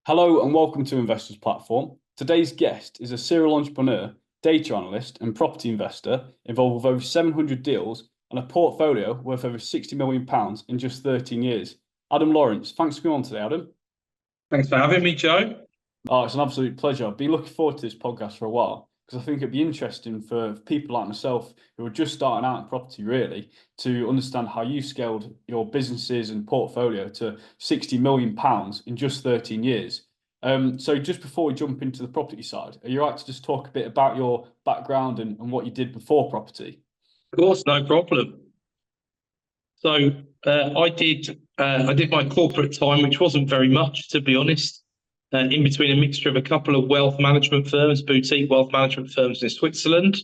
Hello and welcome to Investors Platform. Today's guest is a serial entrepreneur, data analyst, and property investor involved with over 700 deals and a portfolio worth over £60 million in just 13 years. Adam Lawrence, thanks for coming on today, Adam. Thanks for having me, Joe. Oh, it's an absolute pleasure. I've been looking forward to this podcast for a while because I think it'd be interesting for people like myself who are just starting out in property, really, to understand how you scaled your businesses and portfolio to £60 million in just 13 years. So just before we jump into the property side, are you all right to just talk a bit about your background and what you did before property? Of course, no problem. So I did my corporate time, which wasn't very much, to be honest, in between a mixture of a couple of wealth management firms, boutique wealth management firms in Switzerland,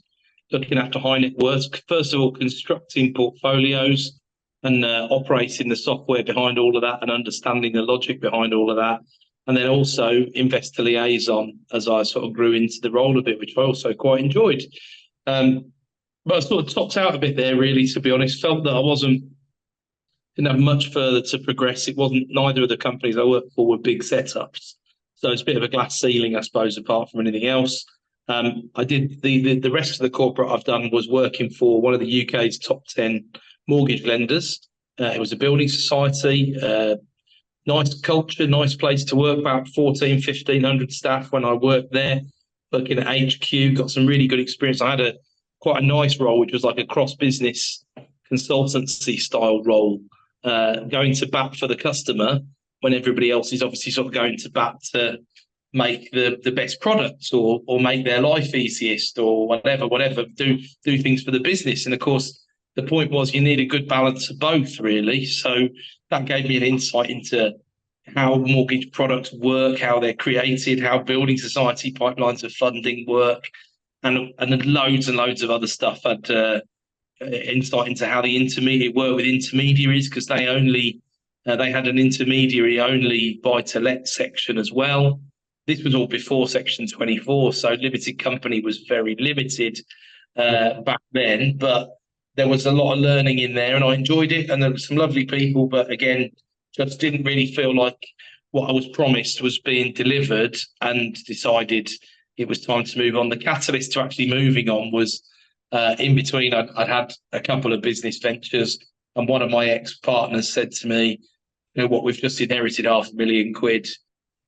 looking after high net worths. First of all, constructing portfolios and operating the software behind all of that and understanding the logic behind all of that. And then also investor liaison as I sort of grew into the role of it, which I also quite enjoyed. But I sort of topped out a bit there, really, to be honest. Felt that didn't have much further to progress. It wasn't, neither of the companies I worked for were big setups. So it's a bit of a glass ceiling, I suppose, apart from anything else. I did the rest of the corporate I've done was working for one of the UK's top 10 mortgage lenders. It was a building society, nice culture, nice place to work, about 1,500 staff when I worked there, working at HQ, got some really good experience. I had quite a nice role, which was like a cross-business consultancy style role, going to bat for the customer when everybody else is obviously sort of going to bat to make the best products or make their life easiest or whatever, do things for the business. And of course, the point was you need a good balance of both, really. So that gave me an insight into how mortgage products work, how they're created, how building society pipelines of funding work, and loads and loads of other stuff. I'd insight into how the intermediate work with intermediaries, because they had an intermediary only buy to let section as well. This was all before Section 24, so limited company was very limited back then, but there was a lot of learning in there and I enjoyed it, and there were some lovely people, but again, just didn't really feel like what I was promised was being delivered, and decided it was time to move on. The catalyst to actually moving on was in between. I'd had a couple of business ventures, and one of my ex-partners said to me, you know what, we've just inherited £500,000.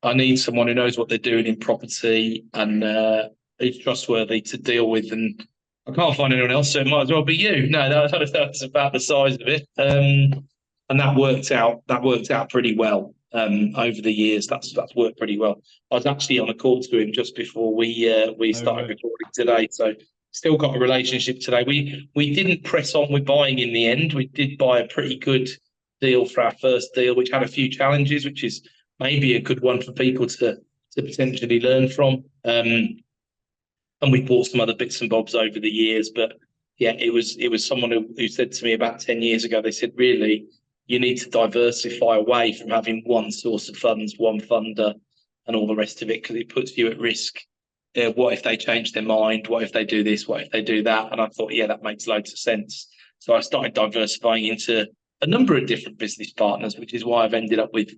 I need someone who knows what they're doing in property and is trustworthy to deal with, and I can't find anyone else, so it might as well be you. No, that's about the size of it. And that worked out pretty well over the years. That's worked pretty well. I was actually on a call to him just before we started recording today, so still got a relationship today. We didn't press on with buying in the end. We did buy a pretty good deal for our first deal, which had a few challenges, which is maybe a good one for people to potentially learn from. And we bought some other bits and bobs over the years, but yeah, it was someone who said to me about 10 years ago, they said, really, you need to diversify away from having one source of funds, one funder, and all the rest of it, because it puts you at risk. What if they change their mind? What if they do this? What if they do that? And I thought, yeah, that makes loads of sense. So I started diversifying into a number of different business partners, which is why I've ended up with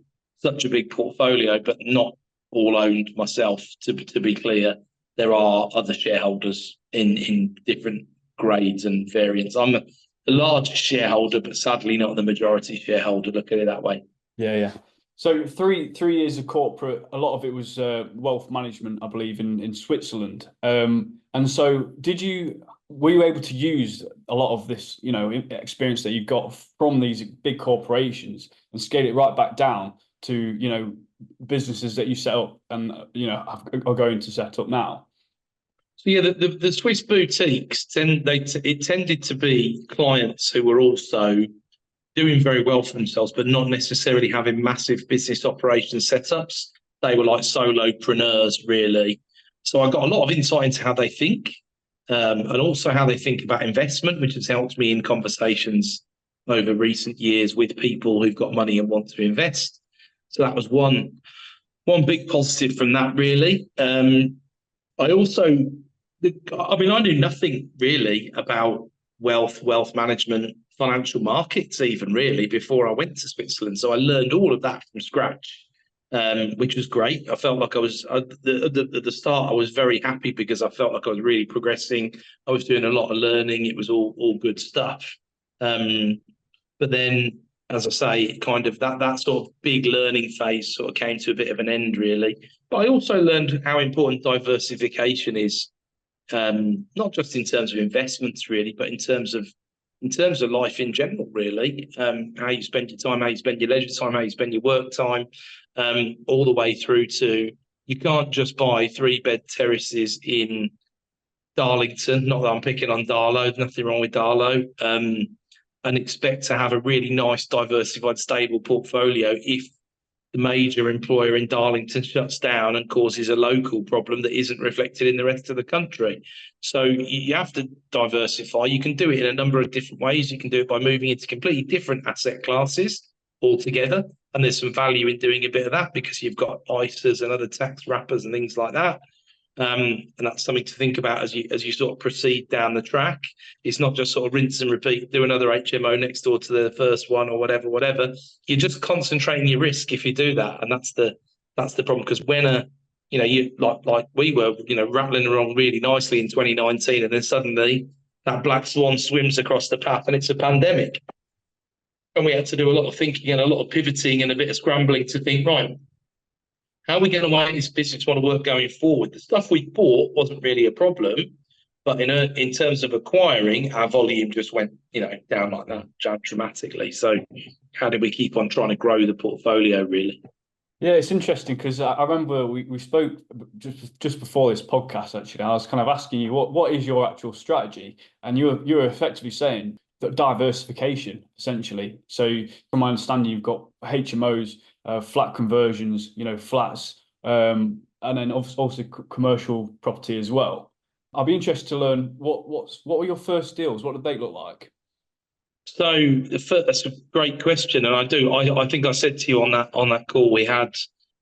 such a big portfolio, but not all owned myself, to be clear. There are other shareholders in different grades and variants. I'm the largest shareholder, but sadly not the majority shareholder. Look at it that way. Yeah. So three years of corporate, a lot of it was wealth management, I believe, in Switzerland. And so were you able to use a lot of this, experience that you got from these big corporations and scale it right back down to, businesses that you set up and, are going to set up now? So yeah, the Swiss boutiques it tended to be clients who were also doing very well for themselves, but not necessarily having massive business operation setups. They were like solopreneurs, really. So I got a lot of insight into how they think, and also how they think about investment, which has helped me in conversations over recent years with people who've got money and want to invest. So that was one big positive from that, really. I knew nothing really about wealth management, financial markets even, really, before I went to Switzerland. So I learned all of that from scratch. which was great. I felt like I was at the start. I was very happy because I felt like I was really progressing. I was doing a lot of learning. It was all good stuff. But then, as I say, kind of that sort of big learning phase sort of came to a bit of an end, really. But I also learned how important diversification is, not just in terms of investments, really, but in terms of life in general, really. How you spend your time, how you spend your leisure time, how you spend your work time, all the way through to you can't just buy 3-bed terraces in Darlington. Not that I'm picking on Darlow, nothing wrong with Darlow. And expect to have a really nice, diversified, stable portfolio if the major employer in Darlington shuts down and causes a local problem that isn't reflected in the rest of the country. So you have to diversify. You can do it in a number of different ways. You can do it by moving into completely different asset classes altogether. And there's some value in doing a bit of that because you've got ISAs and other tax wrappers and things like that. And that's something to think about as you sort of proceed down the track. It's not just sort of rinse and repeat, do another HMO next door to the first one or whatever. You're just concentrating your risk if you do that, and that's the problem. Because when you like we were rattling along really nicely in 2019, and then suddenly that black swan swims across the path, and it's a pandemic, and we had to do a lot of thinking and a lot of pivoting and a bit of scrambling to think, right, how are we going to make this business want to work going forward? The stuff we bought wasn't really a problem, but in terms of acquiring, our volume just went down like that dramatically. So how did we keep on trying to grow the portfolio, really? Yeah, it's interesting because I remember we spoke just before this podcast. Actually, I was kind of asking you what is your actual strategy, and you're effectively saying that diversification essentially. So from my understanding, you've got HMOs, flat conversions, flats, and then also commercial property as well. I'd be interested to learn what were your first deals? What did they look like? So that's a great question, and I think I said to you on that call we had,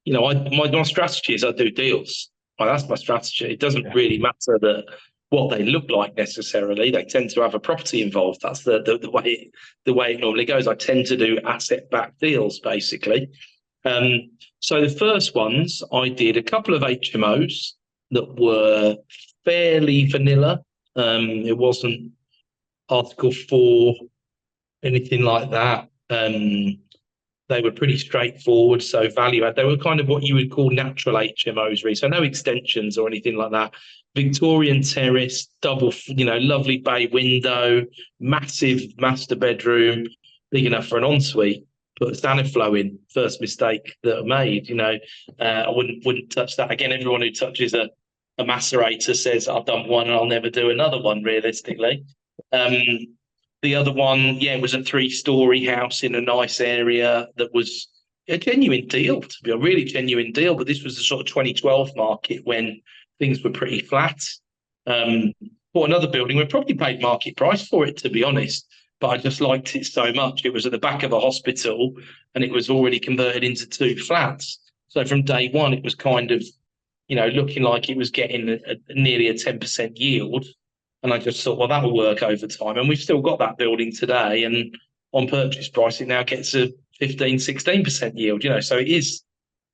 my strategy is I do deals. Well, that's my strategy. It doesn't really matter what they look like necessarily. They tend to have a property involved. That's the way it normally goes. I tend to do asset-backed deals basically. So the first ones I did a couple of HMOs that were fairly vanilla. It wasn't Article 4, anything like that. They were pretty straightforward, so value add. They were kind of what you would call natural HMOs, really. So no extensions or anything like that. Victorian terrace, double, lovely bay window, massive master bedroom, big enough for an ensuite. Put a standard flow in. First mistake that I made. I wouldn't touch that again. Everyone who touches a macerator says I've done one and I'll never do another one. Realistically. The other one, it was a 3-story house in a nice area that was a genuine deal, to be a really genuine deal. But this was the sort of 2012 market when things were pretty flat. Bought another building. We probably paid market price for it, to be honest. But I just liked it so much. It was at the back of a hospital and it was already converted into 2 flats. So from day one, it was kind of, looking like it was getting nearly a 10% yield. And I just thought, well, that'll work over time. And we've still got that building today. And on purchase price, it now gets a 15, 16% yield. So it is,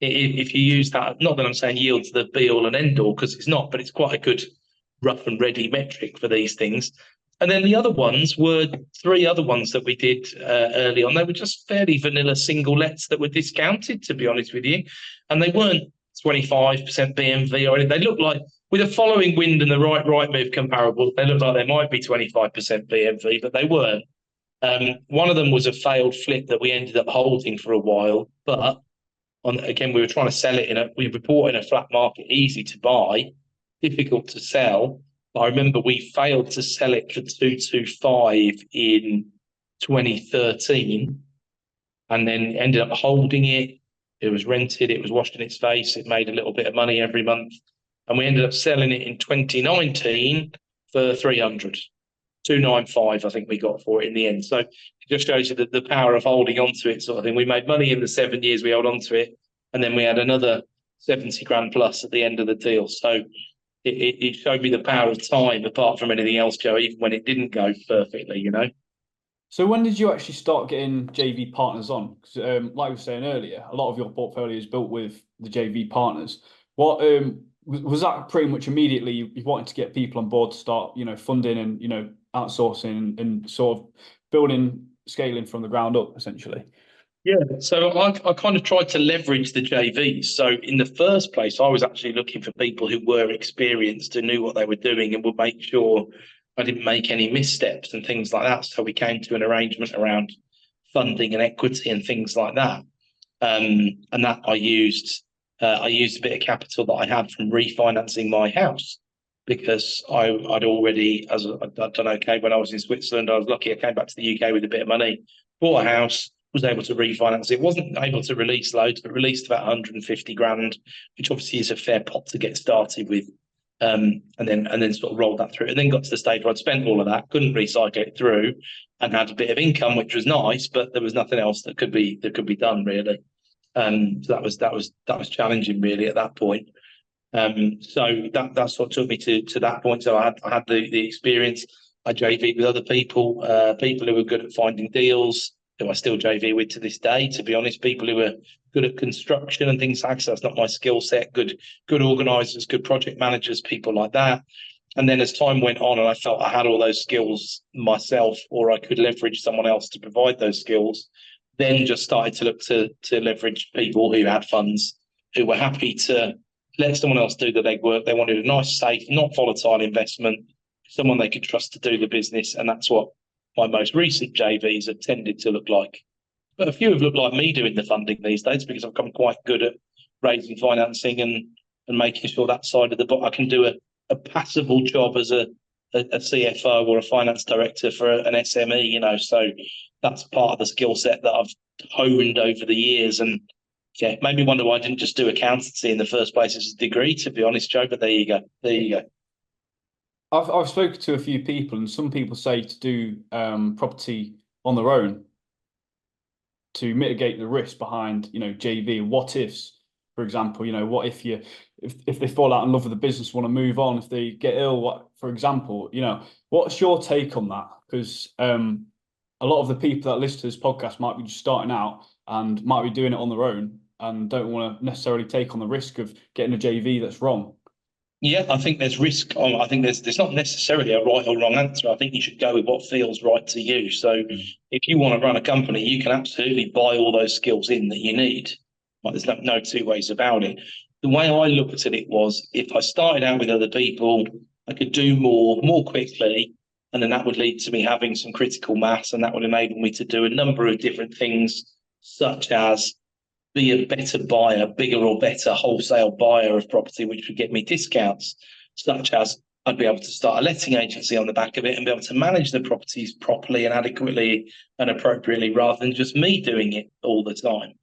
if you use that, not that I'm saying yield's the be all and end all, because it's not, but it's quite a good rough and ready metric for these things. And then the other ones were 3 other ones that we did early on. They were just fairly vanilla single lets that were discounted, to be honest with you. And they weren't 25% BMV or anything. They looked like, with a following wind and the right move comparable, they looked like they might be 25% BMV, but they weren't. One of them was a failed flip that we ended up holding for a while, but again, we were trying to sell it we bought in a flat market, easy to buy, difficult to sell. But I remember we failed to sell it for 225 in 2013, and then ended up holding it. It was rented, it was washing its face, it made a little bit of money every month. And we ended up selling it in 2019 for 300. 295, I think we got for it in the end. So it just shows you the power of holding on to it, sort of thing. We made money in the 7 years we held on to it, and then we had another 70 grand plus at the end of the deal. So it showed me the power of time, apart from anything else, Joe, even when it didn't go perfectly, So when did you actually start getting JV partners on? 'Cause, like we were saying earlier, a lot of your portfolio is built with the JV partners. What was that pretty much immediately you wanted to get people on board to start, funding and outsourcing and sort of building, scaling from the ground up, essentially? Yeah, so I kind of tried to leverage the JVs. So in the first place, I was actually looking for people who were experienced, who knew what they were doing, and would make sure I didn't make any missteps and things like that. So we came to an arrangement around funding and equity and things like that. And that I used a bit of capital that I had from refinancing my house because I'd already, as I'd done okay when I was in Switzerland. I was lucky I came back to the UK with a bit of money, bought a house, was able to refinance it. Wasn't able to release loads, but released about 150 grand, which obviously is a fair pot to get started with. And then sort of rolled that through, and then got to the stage where I'd spent all of that, couldn't recycle it through, and had a bit of income, which was nice, but there was nothing else that could be done really. So that was challenging really at that point. So that's what took me to that point. So I had the experience. I JV with other people, people who were good at finding deals, who I still JV with to this day. To be honest, people who are good at construction and things like that. So that's not my skill set. Good organisers, good project managers, people like that. And then as time went on, and I felt I had all those skills myself, or I could leverage someone else to provide those skills, then just started to look to leverage people who had funds, who were happy to let someone else do the legwork. They wanted a nice, safe, not volatile investment, someone they could trust to do the business. And that's what my most recent JVs have tended to look like. But a few have looked like me doing the funding these days because I've become quite good at raising financing and making sure that side of the book I can do a passable job as a CFO or a finance director for an SME, so that's part of the skill set that I've honed over the years. And yeah, made me wonder why I didn't just do accountancy in the first place as a degree, to be honest, Joe. But there you go. There you go. I've spoken to a few people, and some people say to do property on their own to mitigate the risk behind, JV. What ifs, for example, what if if they fall out in love with the business, want to move on, if they get ill, what, for example, what's your take on that? Because a lot of the people that listen to this podcast might be just starting out and might be doing it on their own and don't want to necessarily take on the risk of getting a JV that's wrong. Yeah, I think there's risk. I think there's not necessarily a right or wrong answer. I think you should go with what feels right to you. So if you want to run a company, you can absolutely buy all those skills in that you need. Like, there's no two ways about it. The way I looked at it was, if I started out with other people, I could do more quickly, and then that would lead to me having some critical mass, and that would enable me to do a number of different things, such as be a better buyer, bigger or better wholesale buyer of property, which would get me discounts, such as I'd be able to start a letting agency on the back of it and be able to manage the properties properly and adequately and appropriately, rather than just me doing it all the time.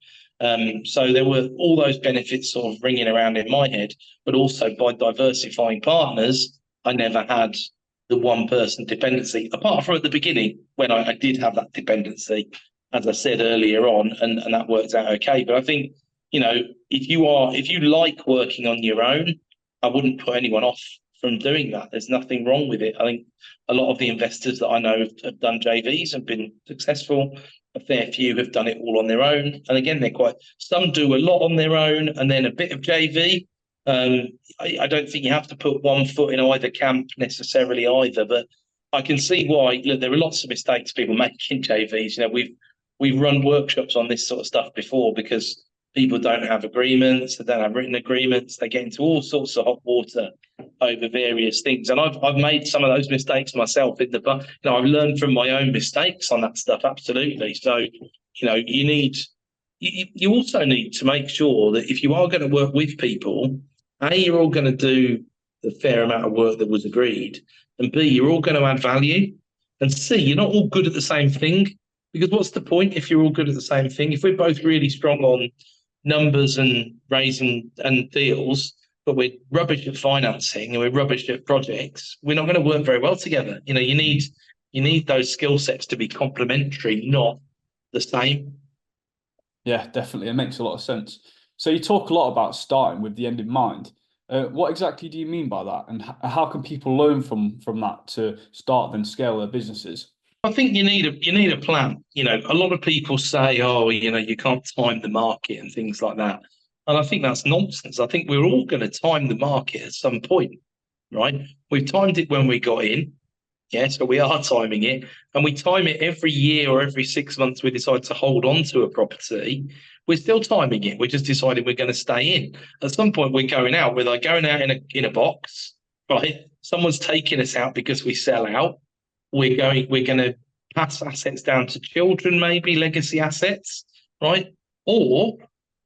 So there were all those benefits sort of ringing around in my head, but also by diversifying partners, I never had the one person dependency, apart from at the beginning when I did have that dependency, as I said earlier on, and that worked out okay. But I think, if you like working on your own, I wouldn't put anyone off from doing that. There's nothing wrong with it. I think a lot of the investors that I know have done JVs and been successful. A fair few have done it all on their own. And again, some do a lot on their own and then a bit of JV. I don't think you have to put one foot in either camp necessarily either, but I can see why. Look, there are lots of mistakes people make in JVs. We've run workshops on this sort of stuff before, because people don't have agreements, they don't have written agreements, they get into all sorts of hot water over various things. And I've made some of those mistakes myself I've learned from my own mistakes on that stuff, absolutely. So, you also need to make sure that if you are going to work with people, A, you're all going to do the fair amount of work that was agreed, and B, you're all going to add value, and C, you're not all good at the same thing. Because what's the point if you're all good at the same thing? If we're both really strong on numbers and raising and deals, but we're rubbish at financing and we're rubbish at projects, we're not going to work very well together. You need those skill sets to be complementary, not the same. Yeah, definitely. It makes a lot of sense. So you talk a lot about starting with the end in mind. What exactly do you mean by that? And how can people learn from that to start then scale their businesses? I think you need a plan. You know, a lot of people say, oh, you know, you can't time the market and things like that. And I think that's nonsense. I think we're all going to time the market at some point, right? We've timed it when we got in. Yeah, so we are timing it, and we time it every year or every 6 months. We decide to hold on to a property. We're still timing it. We're just deciding we're going to stay in. At some point, we're going out. We're like going out in a box, right? Someone's taking us out because we sell out. We're going to pass assets down to children, maybe legacy assets, right? Or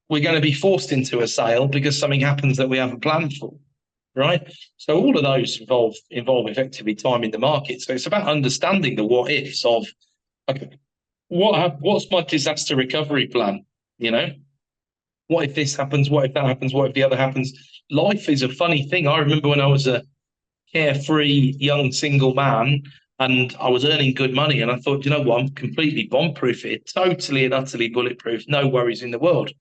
we're going to be forced into a sale because something happens that we haven't planned for, right? So all of those involve effectively timing the market. So it's about understanding the what ifs of, okay, what's my disaster recovery plan? You know, what if this happens? What if that happens? What if the other happens? Life is a funny thing. I remember when I was a carefree young single man and I was earning good money, and I thought, you know what, I'm completely bomb-proof here, totally and utterly bulletproof, no worries in the world.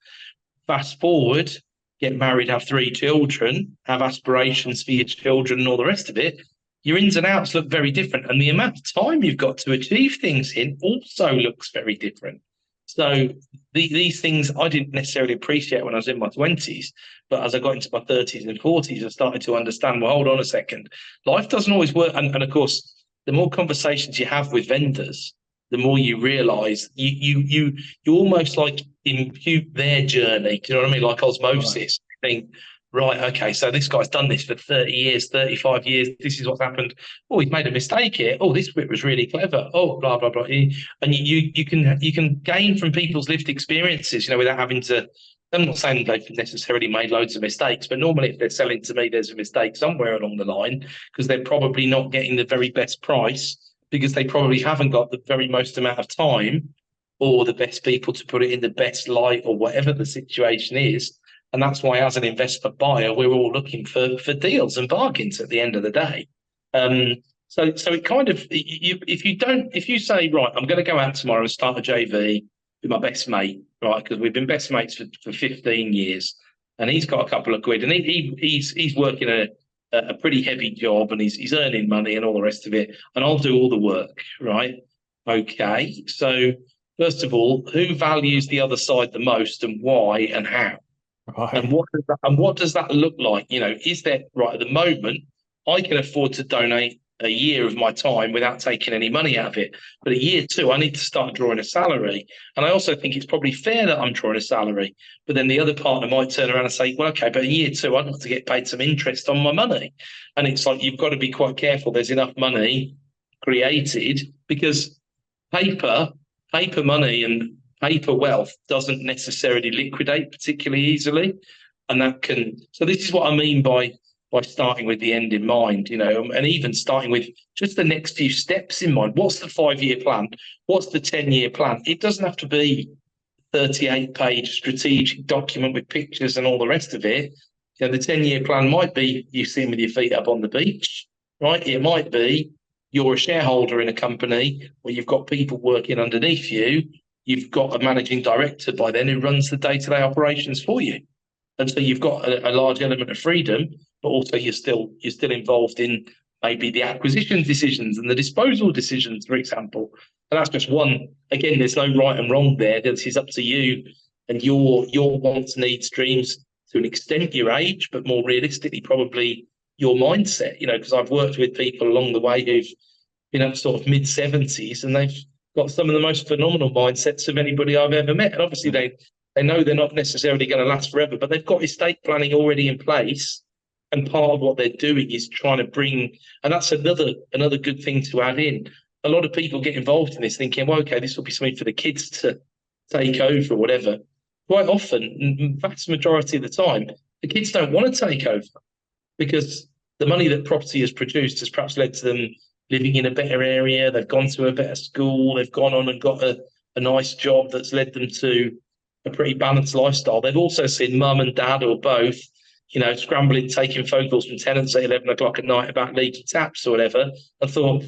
Fast forward, get married, have 3 children, have aspirations for your children and all the rest of it, your ins and outs look very different. And the amount of time you've got to achieve things in also looks very different. So these things I didn't necessarily appreciate when I was in my 20s, but as I got into my 30s and 40s, I started to understand, well, hold on a second. Life doesn't always work. And of course, the more conversations you have with vendors, the more you realize you almost like impute their journey. Do you know what I mean? Like osmosis. Right. Think, right, okay, so this guy's done this for 30 years, 35 years. This is what's happened. Oh, he's made a mistake here. Oh, this bit was really clever. Oh, blah, blah, blah. And you can gain from people's lived experiences, you know, without having to. I'm not saying they've necessarily made loads of mistakes, but normally if they're selling to me, there's a mistake somewhere along the line because they're probably not getting the very best price because they probably haven't got the very most amount of time or the best people to put it in the best light or whatever the situation is. And that's why, as an investment buyer, we're all looking for deals and bargains at the end of the day. So it kind of, if you say, right, I'm going to go out tomorrow and start a JV with my best mate, right? Because we've been best mates for 15 years, and he's got a couple of quid, and he's working a pretty heavy job, and he's earning money and all the rest of it, and I'll do all the work, right? Okay, so first of all, who values the other side the most, and why, and how? Right. And what does that look like? You know, is that right at the moment? I can afford to donate a year of my time without taking any money out of it. But at year 2, I need to start drawing a salary. And I also think it's probably fair that I'm drawing a salary. But then the other partner might turn around and say, well, okay, but in year 2, I'd like to get paid some interest on my money. And it's like, you've got to be quite careful. There's enough money created because paper money and paper wealth doesn't necessarily liquidate particularly easily. And that can, so this is what I mean by starting with the end in mind, you know, and even starting with just the next few steps in mind. What's the 5-year plan? What's the 10-year plan? It doesn't have to be 38-page strategic document with pictures and all the rest of it. You know, the 10-year plan might be you sitting with your feet up on the beach, right? It might be you're a shareholder in a company where you've got people working underneath you. You've got a managing director by then who runs the day-to-day operations for you. And so you've got a large element of freedom, but also you're still involved in maybe the acquisition decisions and the disposal decisions, for example. And that's just one. Again, there's no right and wrong there. This is up to you and your wants, needs, dreams to an extent, your age, but more realistically, probably your mindset. You know, because I've worked with people along the way who've been up sort of mid-70s and they've got some of the most phenomenal mindsets of anybody I've ever met. And obviously they know they're not necessarily going to last forever, but they've got estate planning already in place. And part of what they're doing is trying to bring, and that's another good thing to add in. A lot of people get involved in this thinking, well, okay, this will be something for the kids to take over or whatever. Quite often, vast majority of the time, the kids don't want to take over because the money that property has produced has perhaps led to them living in a better area. They've gone to a better school. They've gone on and got a nice job that's led them to a pretty balanced lifestyle. They've also seen mum and dad or both, you know, scrambling, taking phone calls from tenants at 11 o'clock at night about leaky taps or whatever. I thought,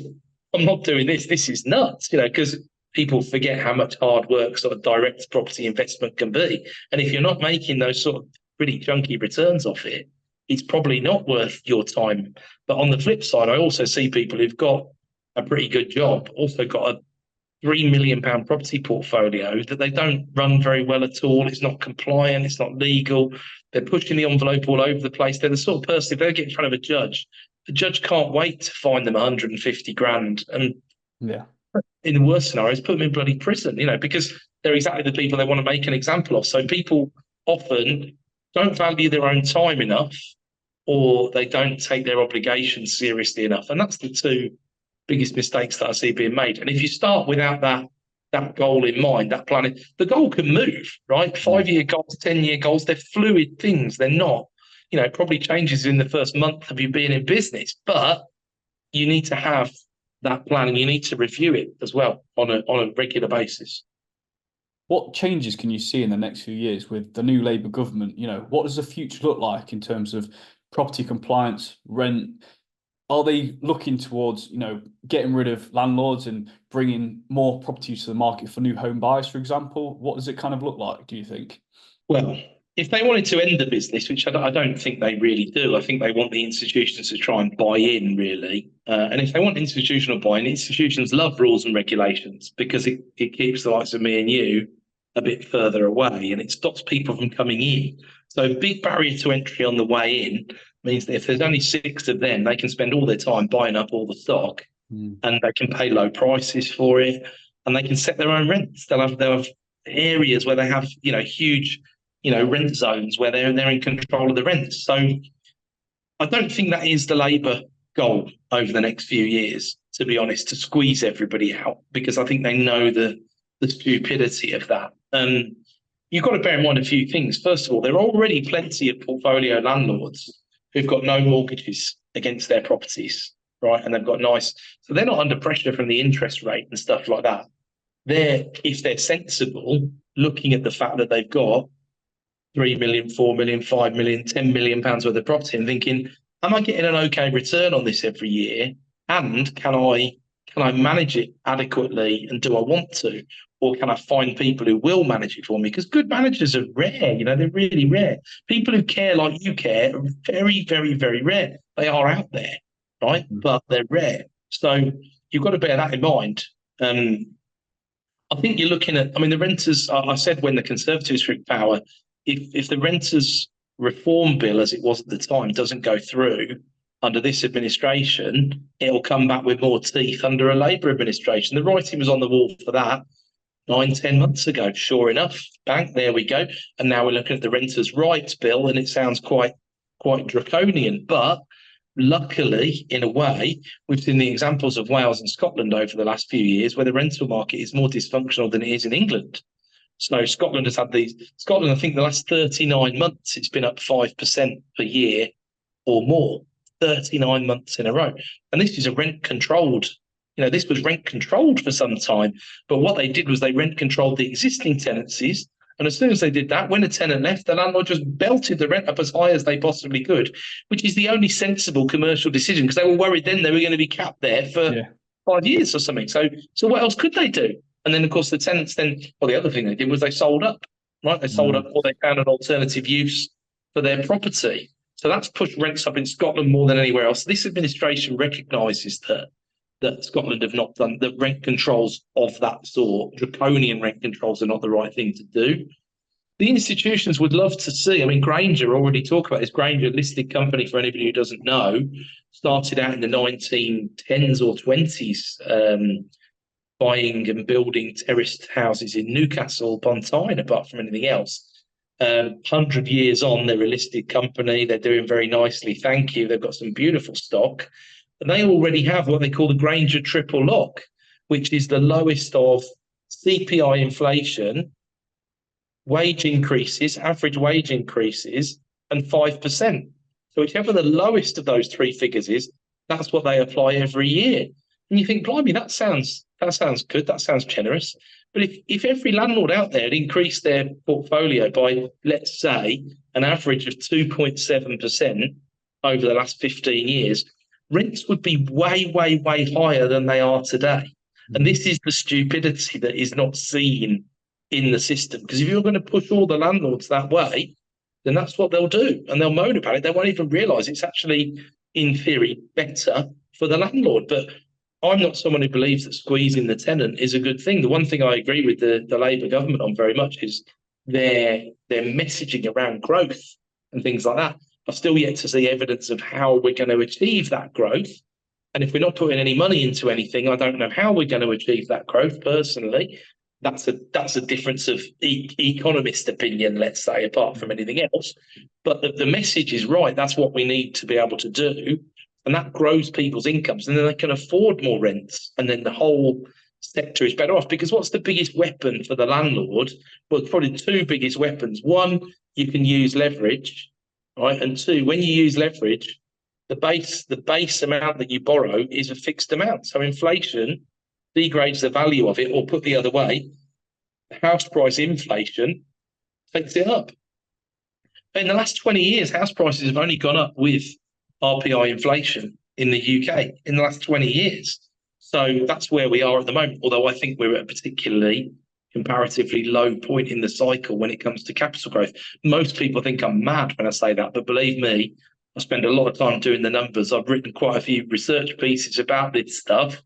I'm not doing this. This is nuts, you know, because people forget how much hard work sort of direct property investment can be. And if you're not making those sort of pretty chunky returns off it, it's probably not worth your time. But on the flip side, I also see people who've got a pretty good job, also got a £3 million property portfolio that they don't run very well at all. It's not compliant. It's not legal. They're pushing the envelope all over the place. They're the sort of person, if they get in front of a judge, the judge can't wait to fine them 150 grand. And Yeah. in the worst scenarios, put them in bloody prison, because they're exactly the people they want to make an example of. So people often don't value their own time enough, or they don't take their obligations seriously enough. And that's the two biggest mistakes that I see being made. And if you start without that goal in mind, that planning, the goal can move, right? 5-year goals, 10-year goals, they're fluid things. They're not, it probably changes in the first month of you being in business, but you need to have that plan and you need to review it as well on a regular basis. What changes can you see in the next few years with the new Labour government? What does the future look like in terms of property compliance, rent? Are they looking towards, getting rid of landlords and bringing more properties to the market for new home buyers, for example? What does it kind of look like, do you think? Well, if they wanted to end the business, which I don't think they really do, I think they want the institutions to try and buy in, really. And if they want institutional buying, institutions love rules and regulations because it keeps the likes of me and you a bit further away and it stops people from coming in. So big barrier to entry on the way in means that if there's only 6 of them, they can spend all their time buying up all the stock and they can pay low prices for it and they can set their own rents. They'll have areas where they have, huge, rent zones where they're in control of the rents. So I don't think that is the Labour goal over the next few years, to be honest, to squeeze everybody out, because I think they know the stupidity of that. You've got to bear in mind a few things. First of all, there are already plenty of portfolio landlords who've got no mortgages against their properties, right? And they've got so they're not under pressure from the interest rate and stuff like that. If they're sensible, looking at the fact that they've got 3 million, 4 million, 5 million, 10 million pounds worth of property and thinking, am I getting an okay return on this every year? And can I manage it adequately? And do I want to? Or can I find people who will manage it for me? Because good managers are rare, they're really rare. People who care like you care are very, very, very rare. They are out there, right? But they're rare. So you've got to bear that in mind. I think you're looking at, the renters, I said when the Conservatives were in power, if the renters reform bill, as it was at the time, doesn't go through under this administration, it'll come back with more teeth under a Labour administration. The writing was on the wall for that 9-10 months ago. Sure enough, bang, there we go. And now we're looking at the renters' rights bill, and it sounds quite draconian. But luckily, in a way, we've seen the examples of Wales and Scotland over the last few years where the rental market is more dysfunctional than it is in England. So Scotland has had Scotland, I think the last 39 months, it's been up 5% per year or more, 39 months in a row. And this is a rent controlled, this was rent controlled for some time. But what they did was they rent controlled the existing tenancies. And as soon as they did that, when a tenant left, the landlord just belted the rent up as high as they possibly could, which is the only sensible commercial decision because they were worried then they were going to be capped there for 5 years or something. So what else could they do? And then, of course, the tenants the other thing they did was they sold up, right? They sold up or they found an alternative use for their property. So that's pushed rents up in Scotland more than anywhere else. This administration recognises that Scotland have not done, that rent controls of that sort, draconian rent controls are not the right thing to do. The institutions would love to see, Grainger, already talked about this, Grainger, listed company for anybody who doesn't know, started out in the 1910s or 20s, buying and building terraced houses in Newcastle upon Tyne, apart from anything else. 100 years on, they're a listed company. They're doing very nicely. Thank you. They've got some beautiful stock. And they already have what they call the Grainger triple lock, which is the lowest of CPI inflation, wage increases, average wage increases, and 5%. So whichever the lowest of those three figures is, that's what they apply every year. And you think, blimey, that sounds good. That sounds generous. But if every landlord out there had increased their portfolio by, let's say, an average of 2.7% over the last 15 years, rents would be way, way, way higher than they are today. And this is the stupidity that is not seen in the system. Because if you're going to push all the landlords that way, then that's what they'll do. And they'll moan about it. They won't even realise it's actually, in theory, better for the landlord. But I'm not someone who believes that squeezing the tenant is a good thing. The one thing I agree with the Labour government on very much is their messaging around growth and things like that. I've still yet to see evidence of how we're going to achieve that growth. And if we're not putting any money into anything, I don't know how we're going to achieve that growth personally. That's a difference of economist opinion, let's say, apart from anything else. But the message is right. That's what we need to be able to do. And that grows people's incomes, and then they can afford more rents. And then the whole sector is better off, because what's the biggest weapon for the landlord? Well, it's probably two biggest weapons. One, you can use leverage, right? And two, when you use leverage, the base amount that you borrow is a fixed amount. So inflation degrades the value of it, or put the other way, house price inflation takes it up. In the last 20 years, house prices have only gone up with RPI inflation in the UK in the last 20 years. So that's where we are at the moment, although I think we're at a particularly comparatively low point in the cycle when it comes to capital growth. Most people think I'm mad when I say that, but believe me, I spend a lot of time doing the numbers. I've written quite a few research pieces about this stuff,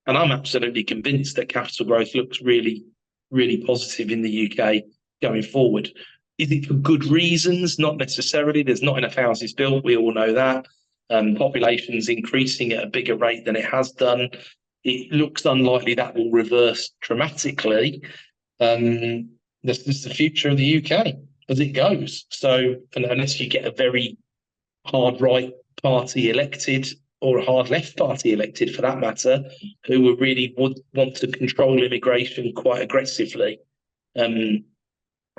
and I'm absolutely convinced that capital growth looks really, really positive in the UK going forward. Is it for good reasons? Not necessarily. There's not enough houses built. We all know that. Population's increasing at a bigger rate than it has done. It looks unlikely that will reverse dramatically. This is the future of the UK as it goes. So, and unless you get a very hard right party elected, or a hard left party elected for that matter, who will really would want to control immigration quite aggressively. But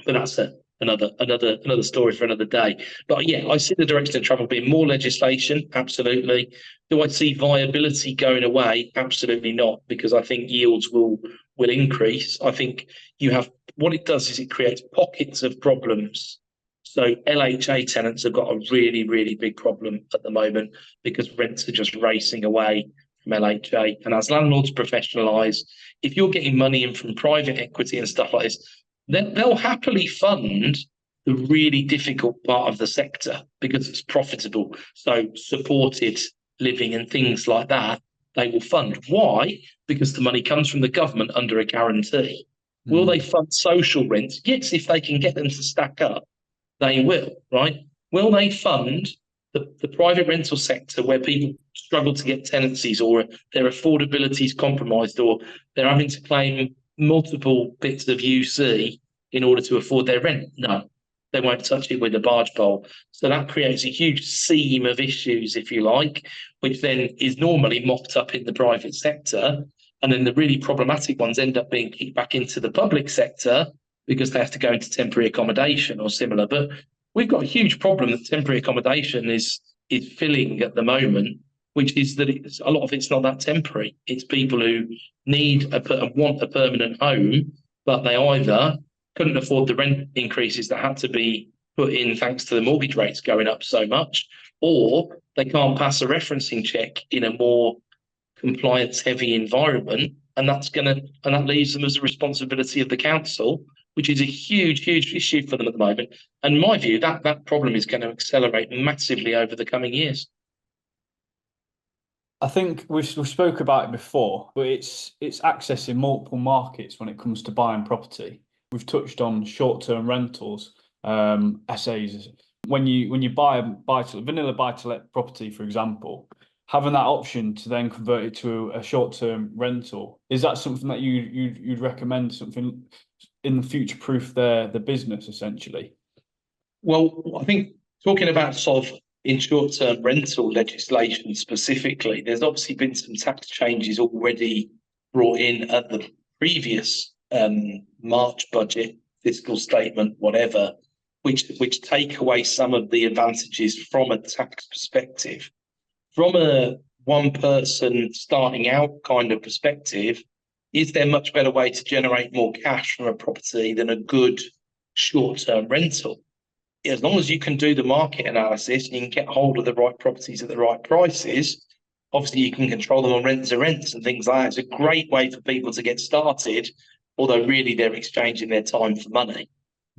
that's another story for another day. But yeah, I see the direction of travel being more legislation, absolutely. Do I see viability going away? Absolutely not, because I think yields will increase. I think you have, what it does is it creates pockets of problems. So LHA tenants have got a really, really big problem at the moment because rents are just racing away from LHA. And as landlords professionalise, if you're getting money in from private equity and stuff like this, then they'll happily fund the really difficult part of the sector because it's profitable. So supported living and things like that, they will fund. Why? Because the money comes from the government under a guarantee. Will they fund social rents? Yes, if they can get them to stack up, they will, right? Will they fund the private rental sector where people struggle to get tenancies, or their affordability is compromised, or they're having to claim multiple bits of UC in order to afford their rent? No, they won't touch it with a barge pole. So that creates a huge seam of issues, if you like, which then is normally mopped up in the private sector. And then the really problematic ones end up being kicked back into the public sector because they have to go into temporary accommodation or similar. But we've got a huge problem that temporary accommodation is filling at the moment, which is that a lot of it's not that temporary. It's people who want a permanent home, but they either couldn't afford the rent increases that had to be put in thanks to the mortgage rates going up so much, or they can't pass a referencing check in a more compliance-heavy environment, and that leaves them as a responsibility of the council, which is a huge, huge issue for them at the moment. And in my view, that problem is going to accelerate massively over the coming years. I think we spoke about it before, but it's accessing multiple markets when it comes to buying property. We've touched on short-term rentals, SAs. When you buy a vanilla buy-to-let property, for example, having that option to then convert it to a short-term rental, is that something that you'd recommend, something in the future-proof the business essentially? Well, I think talking about sort of in short-term rental legislation specifically, there's obviously been some tax changes already brought in at the previous March budget, fiscal statement, whatever, which take away some of the advantages from a tax perspective. From a one person starting out kind of perspective, is there much better way to generate more cash from a property than a good short-term rental? As long as you can do the market analysis and you can get hold of the right properties at the right prices, obviously you can control them on rents and things like that. It's a great way for people to get started, although really they're exchanging their time for money.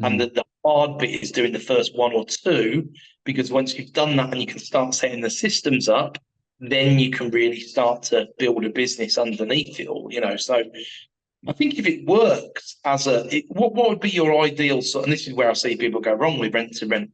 And the hard bit is doing the first one or two, because once you've done that and you can start setting the systems up, then you can really start to build a business underneath it all, So I think if it works what would be your ideal sort? And this is where I see people go wrong with rent to rent.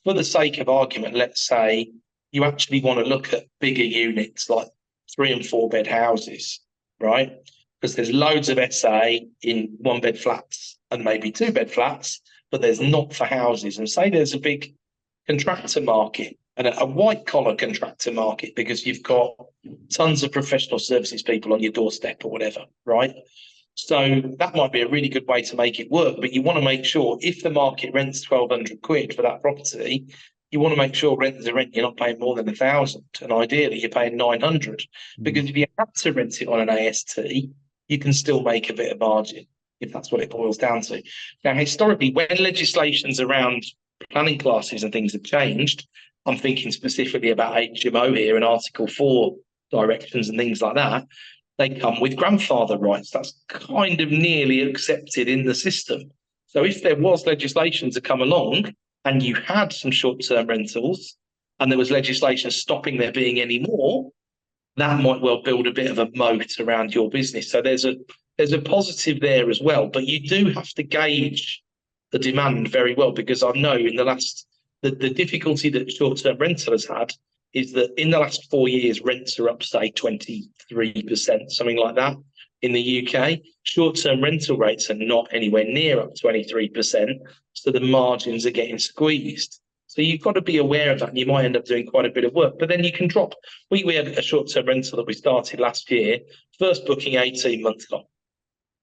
For the sake of argument, let's say you actually want to look at bigger units like 3 and 4 bed houses, right? Because there's loads of SA in 1 bed flats and maybe 2 bed flats, but there's not for houses. And say there's a big contractor market and a white collar contractor market because you've got tons of professional services people on your doorstep or whatever, right? So that might be a really good way to make it work, but you want to make sure if the market rents 1,200 quid for that property, you want to make sure rent is a rent, you're not paying more than 1,000, and ideally you're paying 900. Because if you have to rent it on an AST, you can still make a bit of margin, if that's what it boils down to. Now, historically, when legislations around planning classes and things have changed, I'm thinking specifically about HMO here and Article 4 directions and things like that, they come with grandfather rights. That's kind of nearly accepted in the system. So if there was legislation to come along and you had some short-term rentals and there was legislation stopping there being any more, that might well build a bit of a moat around your business. So there's a positive there as well, but you do have to gauge the demand very well, because I know in the difficulty that short-term rental has had is that in the last 4 years, rents are up, say, 23%, something like that. In the UK, short-term rental rates are not anywhere near up 23%, so the margins are getting squeezed. So you've got to be aware of that, and you might end up doing quite a bit of work. But then you can drop. We had a short-term rental that we started last year, first booking 18 months long.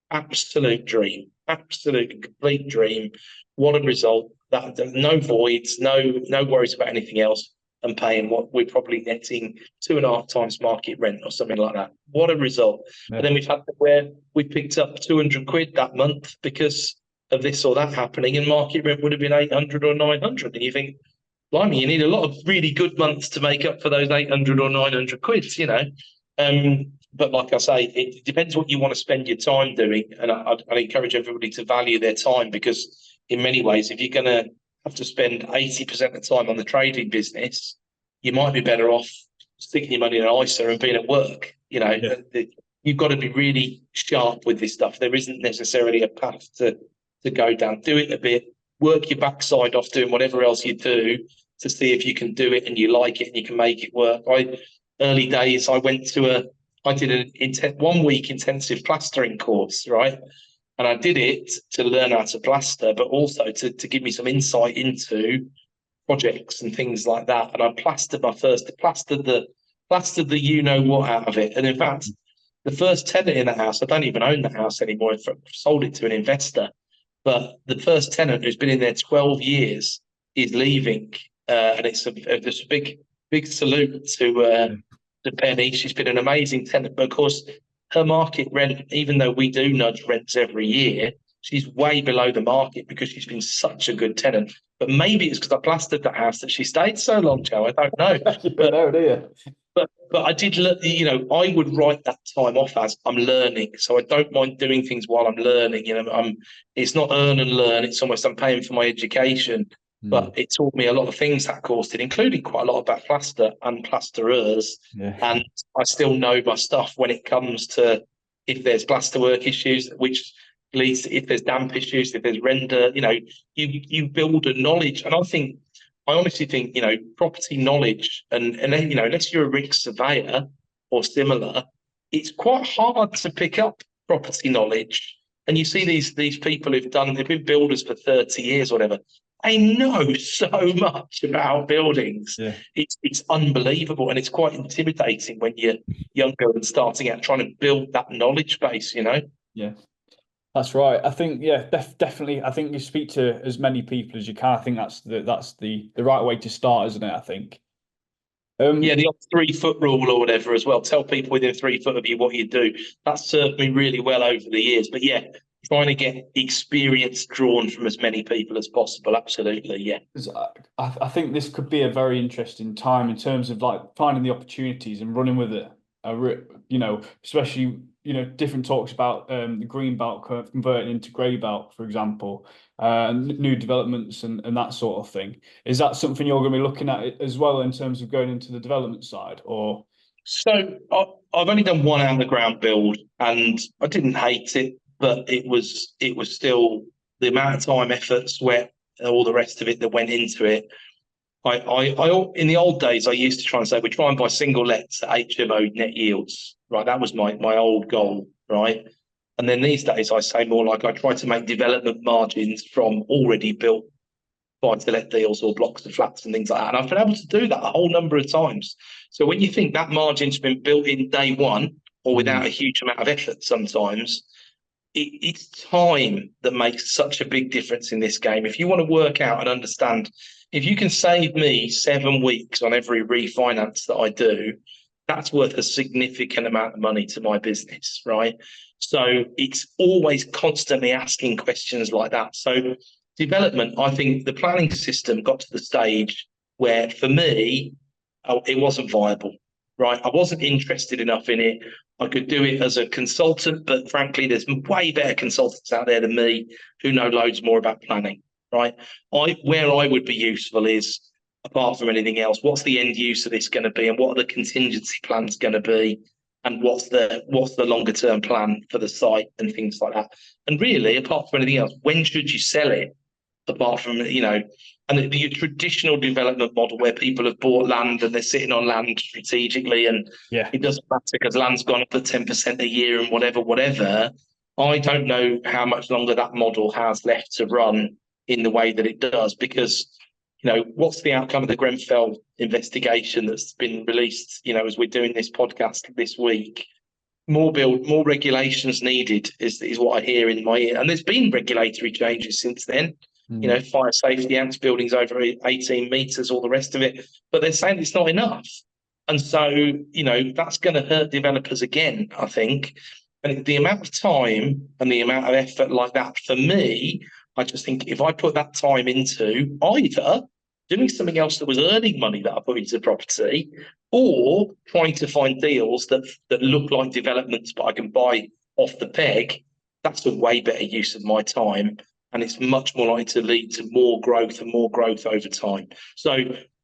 Absolute dream, absolute complete dream. What a result! That no voids, no worries about anything else, and paying what we're probably netting 2.5 times market rent or something like that. What a result! Yeah. And then we've had where we picked up 200 quid that month because of this or that happening, and market rent would have been 800 or 900. And you think, blimey, you need a lot of really good months to make up for those 800 or 900 quids, But like I say, it depends what you want to spend your time doing. And I'd encourage everybody to value their time, because in many ways, if you're going to have to spend 80% of the time on the trading business, you might be better off sticking your money in an ISA and being at work. Yeah. You've got to be really sharp with this stuff. There isn't necessarily a path to go down. Do it a bit, work your backside off doing whatever else you do to see if you can do it and you like it and you can make it work. Early days, I did a 1 week intensive plastering course, right? And I did it to learn how to plaster, but also to give me some insight into projects and things like that. And I plastered the you know what out of it. And in fact, the first tenant in the house, I don't even own the house anymore. I sold it to an investor. But the first tenant, who's been in there 12 years, is leaving. And it's a big salute to Penny. She's been an amazing tenant, but of course, her market rent, even though we do nudge rents every year, she's way below the market because she's been such a good tenant. But maybe it's because I plastered the house that she stayed so long, Joe. I don't know. But I did, I would write that time off as I'm learning. So I don't mind doing things while I'm learning. It's not earn and learn. It's almost I'm paying for my education. But it taught me a lot of things, that course did, including quite a lot about plaster and plasterers. Yeah. And I still know my stuff when it comes to if there's plasterwork issues, which leads to if there's damp issues, if there's render, you build a knowledge. And I honestly think, property knowledge, and unless you're a RIC surveyor or similar, it's quite hard to pick up property knowledge. And you see these people they've been builders for 30 years or whatever. They know so much about buildings. Yeah. It's unbelievable, and it's quite intimidating when you're younger and starting out trying to build that knowledge base, Yeah, that's right. I think, definitely. I think you speak to as many people as you can. I think that's the right way to start, isn't it? I think. The 3 foot rule or whatever as well. Tell people within 3 foot of you what you do. That's served me really well over the years. But trying to get experience drawn from as many people as possible. Absolutely, yeah. I think this could be a very interesting time in terms of like finding the opportunities and running with it. Especially different talks about the green belt converting into grey belt, for example, new developments and that sort of thing. Is that something you're going to be looking at as well in terms of going into the development side, or So I've only done one out of the ground build, and I didn't hate it, but it was still the amount of time, effort, sweat, and all the rest of it that went into it. In the old days, I used to try and say we try and buy single lets at HMO net yields, right? That was my old goal, right? And then these days, I say more like I try to make development margins from already built buy-to-let deals or blocks of flats and things like that. And I've been able to do that a whole number of times. So when you think that margin's been built in day one or without a huge amount of effort sometimes, it's time that makes such a big difference in this game. If you want to work out and understand, if you can save me 7 weeks on every refinance that I do, that's worth a significant amount of money to my business, right? So it's always constantly asking questions like that. So development, I think the planning system got to the stage where, for me, it wasn't viable, right? I wasn't interested enough in it. I could do it as a consultant, but frankly, there's way better consultants out there than me who know loads more about planning, right? Where I would be useful is, apart from anything else, what's the end use of this going to be, and what are the contingency plans going to be, and what's the longer term plan for the site and things like that. And really, apart from anything else, when should you sell it? Apart from, and the traditional development model where people have bought land and they're sitting on land strategically, and it doesn't matter because land's gone up at 10% a year and whatever. I don't know how much longer that model has left to run in the way that it does, because what's the outcome of the Grenfell investigation that's been released, as we're doing this podcast this week? More regulations needed is what I hear in my ear. And there's been regulatory changes since then. Fire safety acts, buildings over 18 meters, all the rest of it. But they're saying it's not enough. And so, that's going to hurt developers again, I think. And the amount of time and the amount of effort like that, for me, I just think if I put that time into either doing something else that was earning money that I put into property, or trying to find deals that look like developments but I can buy off the peg, that's a way better use of my time. And it's much more likely to lead to more growth and more growth over time. So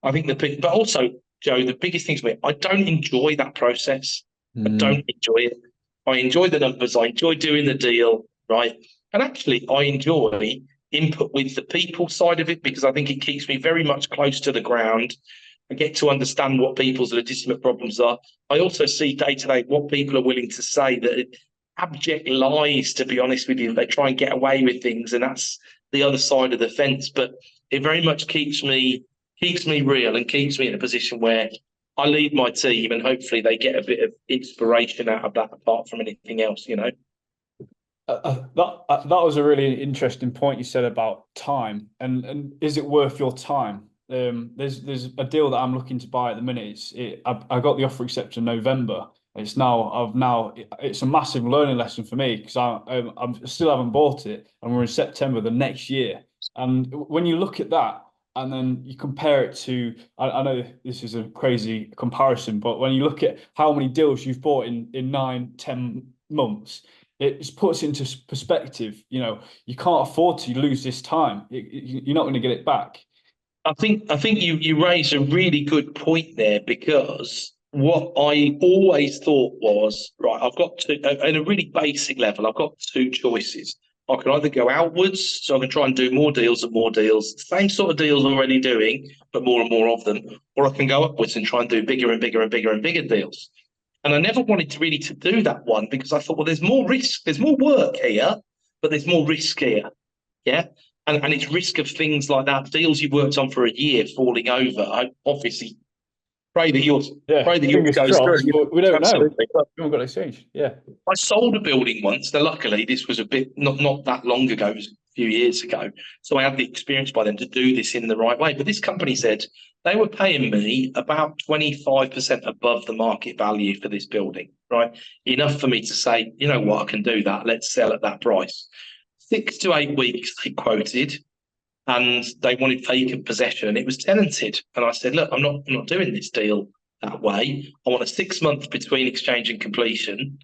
I think but also, Joe, the biggest thing for me, I don't enjoy that process. I don't enjoy it. I enjoy the numbers. I enjoy doing the deal, right? And actually, I enjoy input with the people side of it, because I think it keeps me very much close to the ground. I get to understand what people's legitimate problems are. I also see day to day what people are willing to say, that abject lies, to be honest with you. They try and get away with things, and that's the other side of the fence. But it very much keeps me real and keeps me in a position where I lead my team, and hopefully they get a bit of inspiration out of that, apart from anything else, That was a really interesting point you said about time, and is it worth your time? There's a deal that I'm looking to buy at the minute. I got the offer accepted in November. It's a massive learning lesson for me, because I still haven't bought it, and we're in September the next year. And when you look at that, and then you compare it to, I know this is a crazy comparison, but when you look at how many deals you've bought in 9-10 months, it puts into perspective. You can't afford to lose this time. You're not going to get it back. I think you raise a really good point there, because what I always thought was, right, I've got to, at a really basic level, I've got two choices. I can either go outwards, so I can try and do more deals and more deals, same sort of deals I'm already doing, but more and more of them, or I can go upwards and try and do bigger and bigger and bigger and bigger deals. And I never wanted to do that one, because I thought, well, there's more risk, there's more work here, but there's more risk here. Yeah. And it's risk of things like that, deals you've worked on for a year falling over. I obviously pray that yours goes through. We don't know. We haven't got exchange. Yeah. I sold a building once. Now, luckily, this was a bit not that long ago. It was a few years ago. So I had the experience by then to do this in the right way. But this company said they were paying me about 25% above the market value for this building, right? Enough for me to say, you know what, I can do that. Let's sell at that price. 6 to 8 weeks they quoted, and they wanted vacant possession. It was tenanted. And I said, look, I'm not doing this deal that way. I want a 6 month between exchange and completion.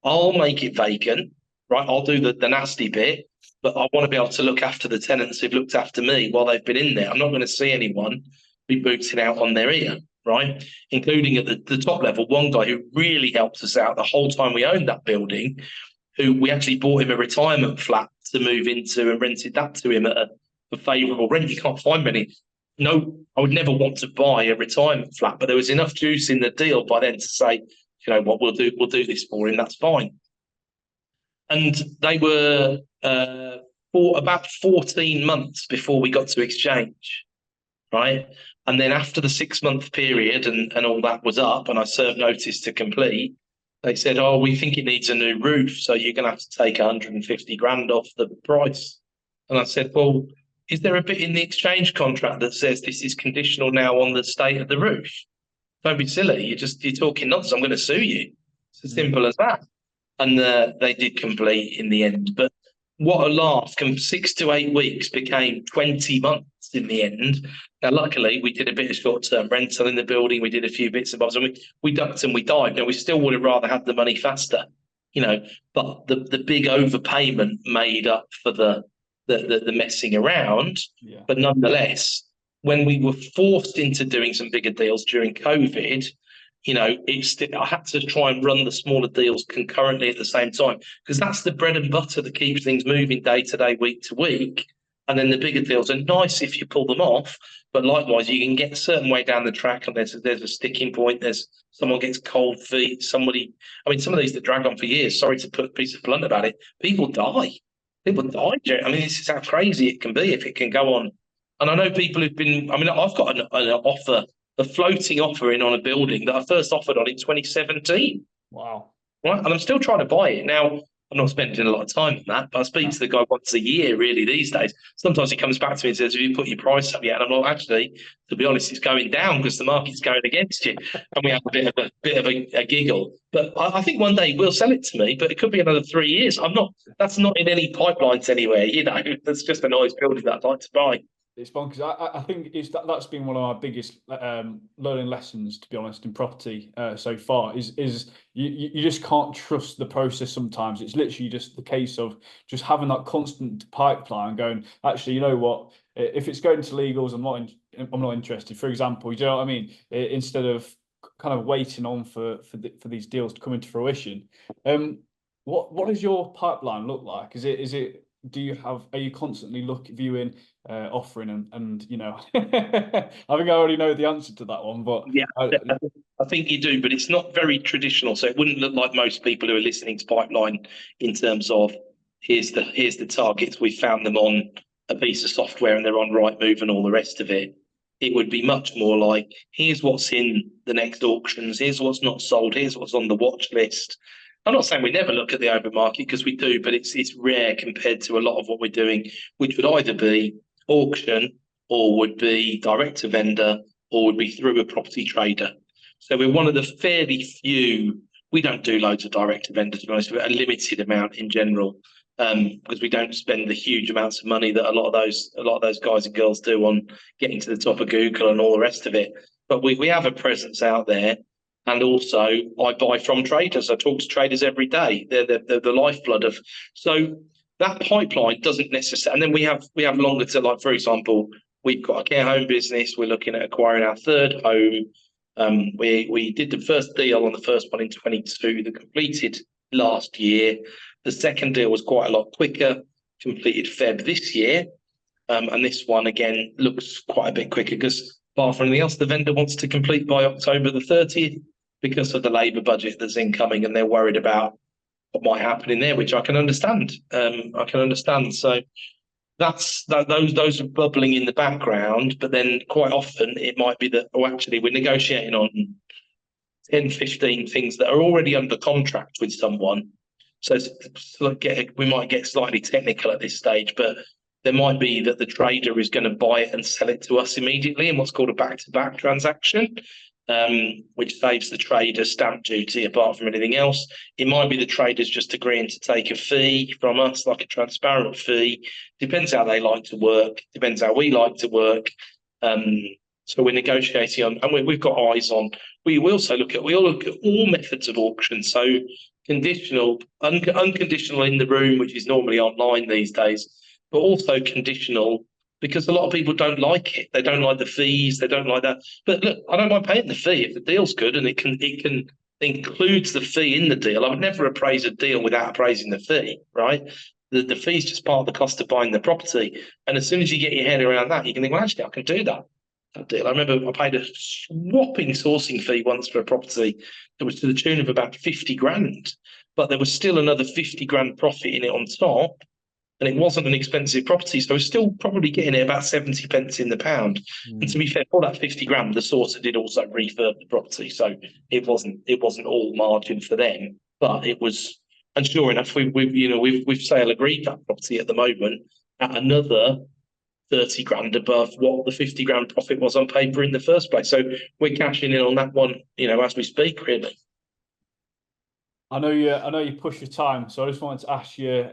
I'll make it vacant, right? I'll do the nasty bit, but I want to be able to look after the tenants who've looked after me while they've been in there. I'm not going to see anyone be booting out on their ear, right? Including at the top level, one guy who really helped us out the whole time we owned that building, who we actually bought him a retirement flat to move into and rented that to him at a favourable rent. You can't find many. No, I would never want to buy a retirement flat, but there was enough juice in the deal by then to say, you know what, we'll do this for him. That's fine. And they were for about 14 months before we got to exchange, right? And then after the 6-month period and all that was up, and I served notice to complete, they said, "Oh, we think it needs a new roof, so you're going to have to take 150 grand off the price." And I said, "Well, is there a bit in the exchange contract that says this is conditional now on the state of the roof? Don't be silly. You're talking nonsense. I'm going to sue you." It's as simple as that. And they did complete in the end. But what a laugh. 6 to 8 weeks became 20 months in the end. Now, luckily, we did a bit of short-term rental in the building. We did a few bits and bobs, and we ducked and we dived. Now, we still would have rather had the money faster, you know, but the big overpayment made up for the messing around. Yeah. But nonetheless, when we were forced into doing some bigger deals during COVID, you know, I had to try and run the smaller deals concurrently at the same time, because that's the bread and butter that keeps things moving day to day, week to week. And then the bigger deals are nice if you pull them off, but likewise, you can get a certain way down the track and there's a sticking point. There's someone gets cold feet. Some of these that drag on for years. Sorry to put a piece of blunt about it. People die. People die. I mean, this is how crazy it can be if it can go on. And I know people who've been. I mean, I've got an offer. A floating offer in on a building that I first offered on in 2017. Wow. Right. And I'm still trying to buy it. Now, I'm not spending a lot of time on that, but I speak to the guy once a year, really, these days. Sometimes he comes back to me and says, "Have you put your price up yet?" And I'm like, "Actually, to be honest, it's going down because the market's going against you." And we have a bit of a giggle. But I think one day we'll sell it to me, but it could be another 3 years. That's not in any pipelines anywhere, you know. That's just a nice building that I'd like to buy. It's bonkers. I think that's been one of my biggest learning lessons, to be honest, in property so far. Is you just can't trust the process sometimes. It's literally just the case of just having that constant pipeline going. Actually, you know what? If it's going to legals, I'm not interested. For example, you know what I mean? Instead of kind of waiting on for these deals to come into fruition. What does your pipeline look like? Is it are you constantly viewing, offering and you know, I think I already know the answer to that one, but yeah, I think you do, but it's not very traditional. So it wouldn't look like most people who are listening to Pipeline in terms of here's the targets, we found them on a piece of software and they're on Rightmove and all the rest of it. It would be much more like, here's what's in the next auctions, here's what's not sold, here's what's on the watch list. I'm not saying we never look at the open market, because we do, but it's rare compared to a lot of what we're doing, which would either be auction or would be direct to vendor or would be through a property trader. So we're one of the fairly few. We don't do loads of direct to vendor, to be honest, but a limited amount in general, because we don't spend the huge amounts of money that a lot of those guys and girls do on getting to the top of Google and all the rest of it. But we have a presence out there. And also, I buy from traders. I talk to traders every day. They're the lifeblood of. So that pipeline doesn't necessarily. And then we have longer to, like, for example, we've got a care home business. We're looking at acquiring our third home. We did the first deal on the first one in 22 that completed last year. The second deal was quite a lot quicker, completed Feb this year. And this one, again, looks quite a bit quicker because, apart from anything else, the vendor wants to complete by October the 30th because of the Labour budget that's incoming, and they're worried about what might happen in there, which I can understand. So those are bubbling in the background, but then quite often it might be that, actually we're negotiating on 10, 15 things that are already under contract with someone. So we might get slightly technical at this stage, but there might be that the trader is going to buy it and sell it to us immediately in what's called a back-to-back transaction, which saves the trader stamp duty apart from anything else. It might be the traders just agreeing to take a fee from us, like a transparent fee. Depends how they like to work, depends how we like to work. So we're negotiating on, and we've got eyes on. We also look at all methods of auction. So conditional, unconditional in the room, which is normally online these days, but also conditional because a lot of people don't like it. They don't like the fees. They don't like that. But look, I don't mind paying the fee if the deal's good and it includes the fee in the deal. I would never appraise a deal without appraising the fee, right? The fee is just part of the cost of buying the property. And as soon as you get your head around that, you can think, well, actually, I can do that deal. I remember I paid a whopping sourcing fee once for a property that was to the tune of about 50 grand, but there was still another 50 grand profit in it on top. And it wasn't an expensive property, so I was still probably getting it about 70 pence in the pound. And to be fair, for that 50 grand, the sourcer did also refurb the property, so it wasn't all margin for them, but it was. And sure enough, we've sale agreed that property at the moment at another 30 grand above what the 50 grand profit was on paper in the first place. So we're cashing in on that one, as we speak, really. I know you push your time, so I just wanted to ask you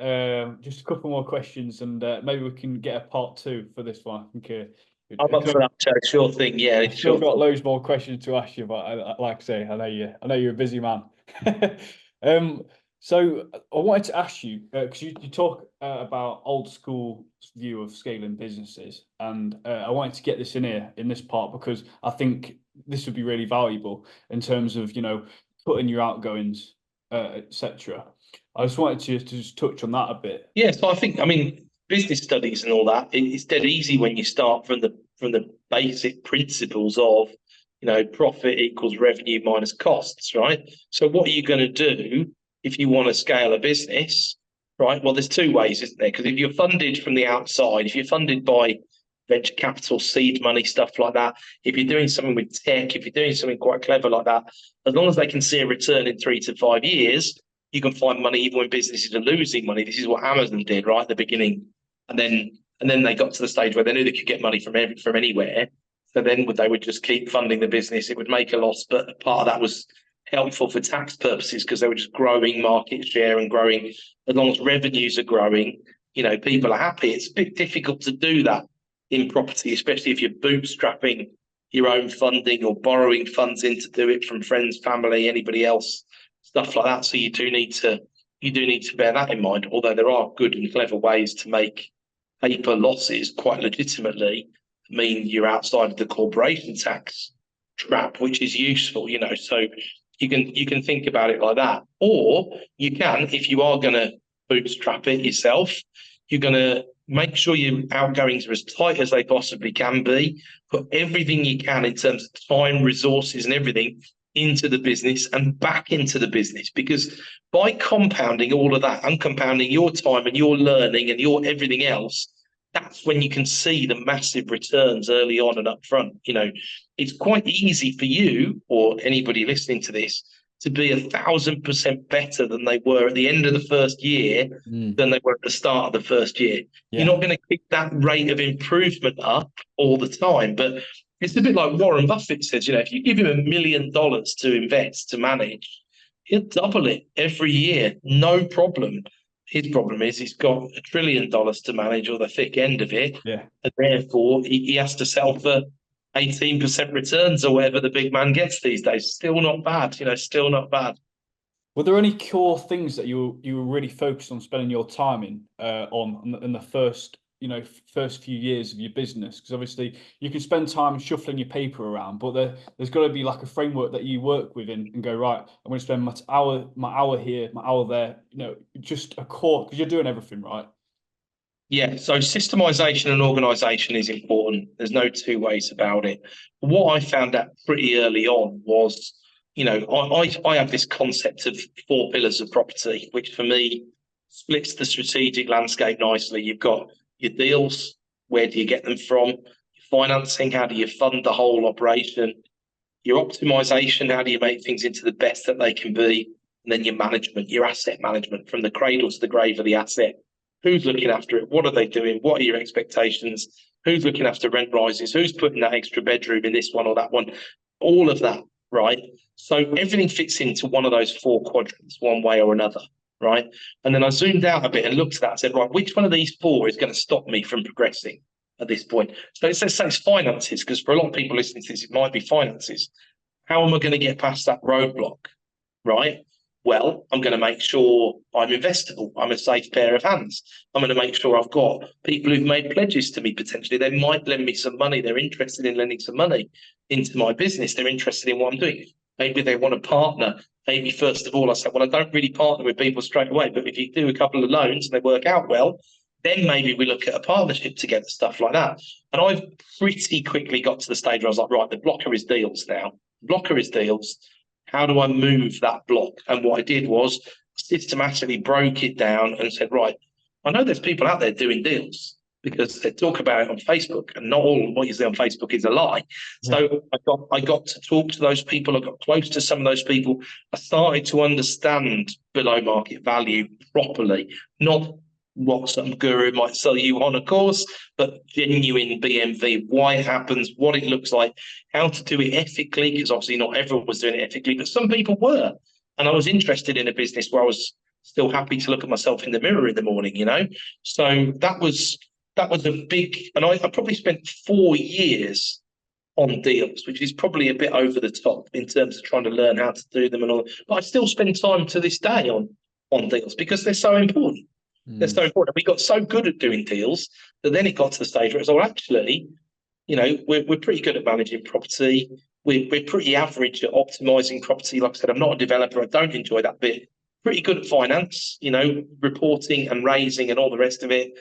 just a couple more questions, and maybe we can get a part 2 for this one. I think I'm up for that, Joe. Sure thing. Yeah, I've still got loads more questions to ask you, but like I say, I know you're a busy man. So I wanted to ask you because you talk about old school view of scaling businesses, and I wanted to get this in this part because I think this would be really valuable in terms of putting your outgoings, etc. I just wanted to just touch on that a bit. Yeah, so I mean, business studies and all that, it's dead easy when you start from the basic principles of, profit equals revenue minus costs, right? So what are you going to do if you want to scale a business, right? Well, there's 2 ways, isn't there? Because if you're funded from the outside, if you're funded by venture capital, seed money, stuff like that, if you're doing something with tech, if you're doing something quite clever like that, as long as they can see a return in 3 to 5 years, you can find money even when businesses are losing money. This is what Amazon did right at the beginning, and then they got to the stage where they knew they could get money from anywhere. So then they would just keep funding the business. It would make a loss, but part of that was helpful for tax purposes because they were just growing market share and growing. As long as revenues are growing, people are happy. It's a bit difficult to do that in property, especially if you're bootstrapping your own funding or borrowing funds in to do it from friends, family, anybody else, stuff like that. So you do need to bear that in mind. Although there are good and clever ways to make paper losses quite legitimately mean you're outside of the corporation tax trap, which is useful. So you can think about it like that, or you can, if you are going to bootstrap it yourself, you're going to make sure your outgoings are as tight as they possibly can be. Put everything you can in terms of time, resources, and everything into the business and back into the business, because by compounding all of that and compounding your time and your learning and your everything else, that's when you can see the massive returns early on and up front. It's quite easy for you or anybody listening to this to be 1,000% better than they were at the end of the first year than they were at the start of the first year. Yeah. You're not going to keep that rate of improvement up all the time, but it's a bit like Warren Buffett says, if you give him $1 million to invest, to manage, he'll double it every year, no problem. His problem is he's got $1 trillion to manage, or the thick end of it. Yeah. And therefore he has to sell for 18% returns or whatever the big man gets these days. Still not bad, still not bad. Were there any core things that you were really focused on spending your time in the first few years of your business? Because obviously you can spend time shuffling your paper around, but there's got to be like a framework that you work with and go, right, I'm going to spend my hour here, my hour there, just a core, because you're doing everything, right? Yeah, so systemization and organization is important. There's no 2 ways about it. What I found out pretty early on was, I have this concept of 4 pillars of property, which for me splits the strategic landscape nicely. You've got your deals, where do you get them from? Your financing, how do you fund the whole operation? Your optimization, how do you make things into the best that they can be? And then your management, your asset management, from the cradle to the grave of the asset. Who's looking after it? What are they doing? What are your expectations? Who's looking after rent rises? Who's putting that extra bedroom in this one or that one? All of that, right? So everything fits into one of those 4 quadrants, one way or another, right? And then I zoomed out a bit and looked at that and said, right, which one of these 4 is going to stop me from progressing at this point? So let's say it's finances, because for a lot of people listening to this, it might be finances. How am I going to get past that roadblock, right? Well, I'm going to make sure I'm investable. I'm a safe pair of hands. I'm going to make sure I've got people who've made pledges to me potentially. They might lend me some money. They're interested in lending some money into my business. They're interested in what I'm doing. Maybe they want to partner. Maybe first of all, I said, well, I don't really partner with people straight away, but if you do a couple of loans and they work out well, then maybe we look at a partnership together, stuff like that. And I've pretty quickly got to the stage where I was like, right, the blocker is deals now. The blocker is deals. How do I move that block? And what I did was systematically broke it down and said, right, I know there's people out there doing deals because they talk about it on Facebook, and not all of what you see on Facebook is a lie. Yeah. So I got to talk to those people. I got close to some of those people. I started to understand below market value properly, not what some guru might sell you on a course, but genuine BMV, why it happens, what it looks like, how to do it ethically, because obviously not everyone was doing it ethically, but some people were. And I was interested in a business where I was still happy to look at myself in the mirror in the morning, you know? So that was a big, and I probably spent 4 years on deals, which is probably a bit over the top in terms of trying to learn how to do them and all. But I still spend time to this day on deals because they're so important. They're so important. We got so good at doing deals that then it got to the stage where it's all actually, you know, we're pretty good at managing property. We're pretty average at optimizing property. Like I said, I'm not a developer. I don't enjoy that bit. Pretty good at finance, you know, reporting and raising and all the rest of it.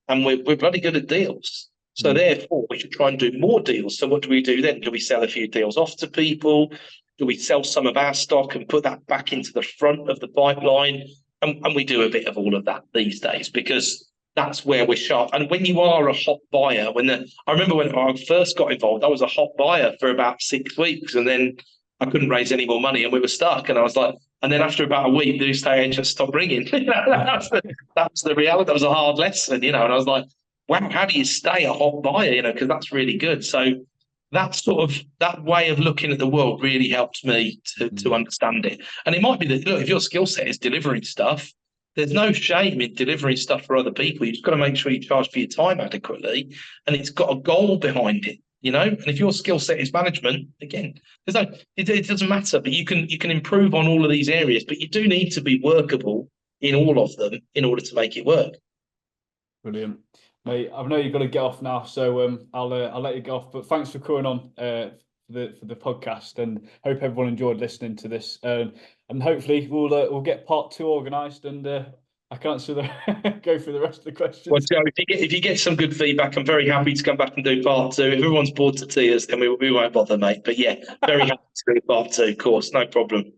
And we're bloody good at deals. So therefore, we should try and do more deals. So what do we do then? Do we sell a few deals off to people? Do we sell some of our stock and put that back into the front of the pipeline? And we do a bit of all of that these days because that's where we're sharp. And when you are a hot buyer, I remember when I first got involved, I was a hot buyer for about 6 weeks, and then I couldn't raise any more money, and we were stuck. And I was like, and then after about a week, the estate agent stopped ringing. That's the reality. That was a hard lesson, you know. And I was like, wow, how do you stay a hot buyer? You know, because that's really good. So that way of looking at the world really helps me to understand it. And it might be that, look, if your skill set is delivering stuff, there's no shame in delivering stuff for other people. You've just got to make sure you charge for your time adequately, and it's got a goal behind it, you know. And if your skill set is management, again, it doesn't matter, but you can improve on all of these areas, but you do need to be workable in all of them in order to make it work. Brilliant. Mate, I know you've got to get off now, so I'll let you go off. But thanks for coming on for the podcast, and hope everyone enjoyed listening to this. And hopefully we'll get part 2 organised, and I can't go through the rest of the questions. Well, Joe, if you get some good feedback, I'm very happy to come back and do part 2. If everyone's bored to tears, then we won't bother, mate. But yeah, very happy to do part 2, of course, no problem.